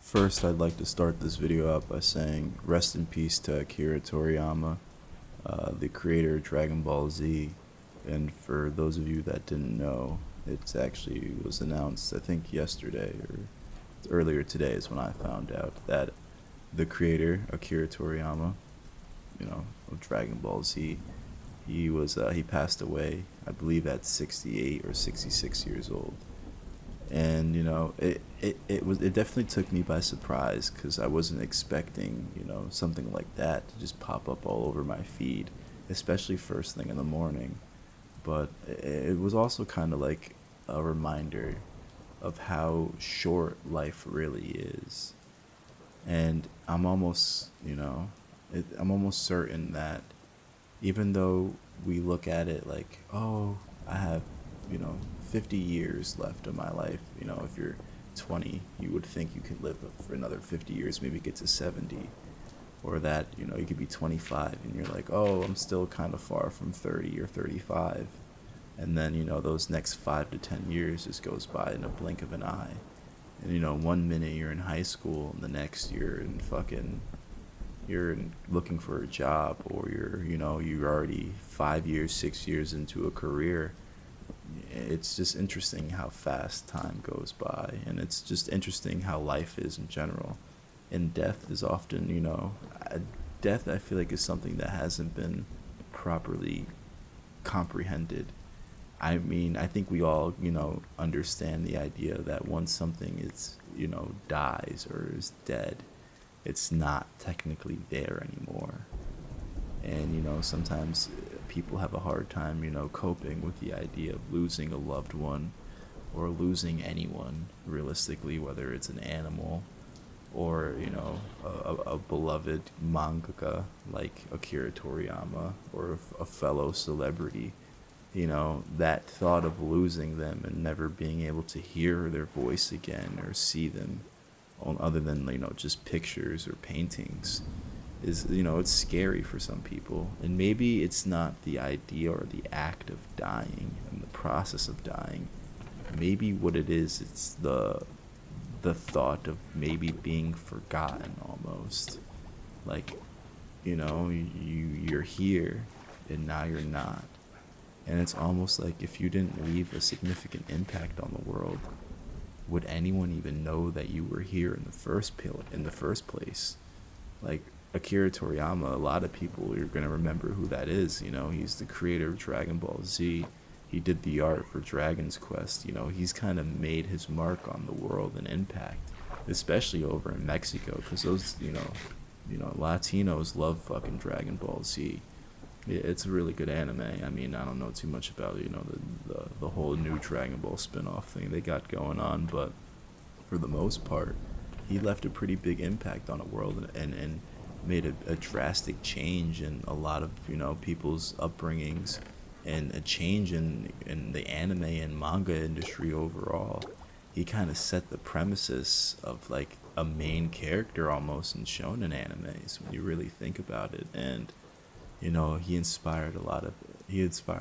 First, I'd like to start this video out by saying rest in peace to Akira Toriyama, the creator of Dragon Ball Z. And for those of you that didn't know, it actually was announced, I think yesterday or earlier today is when I found out that the creator, Akira Toriyama, of Dragon Ball Z, he passed away, I believe at 68 or 66 years old. And it definitely took me by surprise because I wasn't expecting something like that to just pop up all over my feed, especially first thing in the morning. But it was also kind of like a reminder of how short life really is. And I'm almost certain that even though we look at it like, oh, I have, 50 years left of my life. If you're 20, you would think you could live for another 50 years, maybe get to 70. Or that, you could be 25 and you're like, oh, I'm still kind of far from 30 or 35. And then, those next 5 to 10 years just goes by in a blink of an eye. And, one minute you're in high school and the next looking for a job, or you're already 5 years, 6 years into a career. It's just interesting how fast time goes by, and it's just interesting how life is in general. And death is often, death I feel like is something that hasn't been properly comprehended. I mean, I think we all, understand the idea that once something is, dies or is dead, it's not technically there anymore. And sometimes people have a hard time coping with the idea of losing a loved one or losing anyone realistically, whether it's an animal or a beloved mangaka like Akira Toriyama, or a fellow celebrity. That thought of losing them and never being able to hear their voice again or see them other than just pictures or paintings is, it's scary for some people. And maybe it's not the idea or the act of dying and the process of dying. Maybe what it is, it's the thought of maybe being forgotten almost. Like, you're here and now you're not. And it's almost like if you didn't leave a significant impact on the world, would anyone even know that you were here in the first place? Like Akira Toriyama, a lot of people are gonna remember who that is. He's the creator of Dragon Ball Z. He did the art for Dragon's Quest. He's kind of made his mark on the world and impact, especially over in Mexico, because those Latinos love fucking Dragon Ball Z. It's a really good anime. I mean, I don't know too much about the whole new Dragon Ball spin-off thing they got going on, but for the most part, he left a pretty big impact on the world, and made a drastic change in a lot of people's upbringings, and a change in the anime and manga industry overall. He kind of set the premises of like a main character almost in shonen animes when you really think about it. And he inspired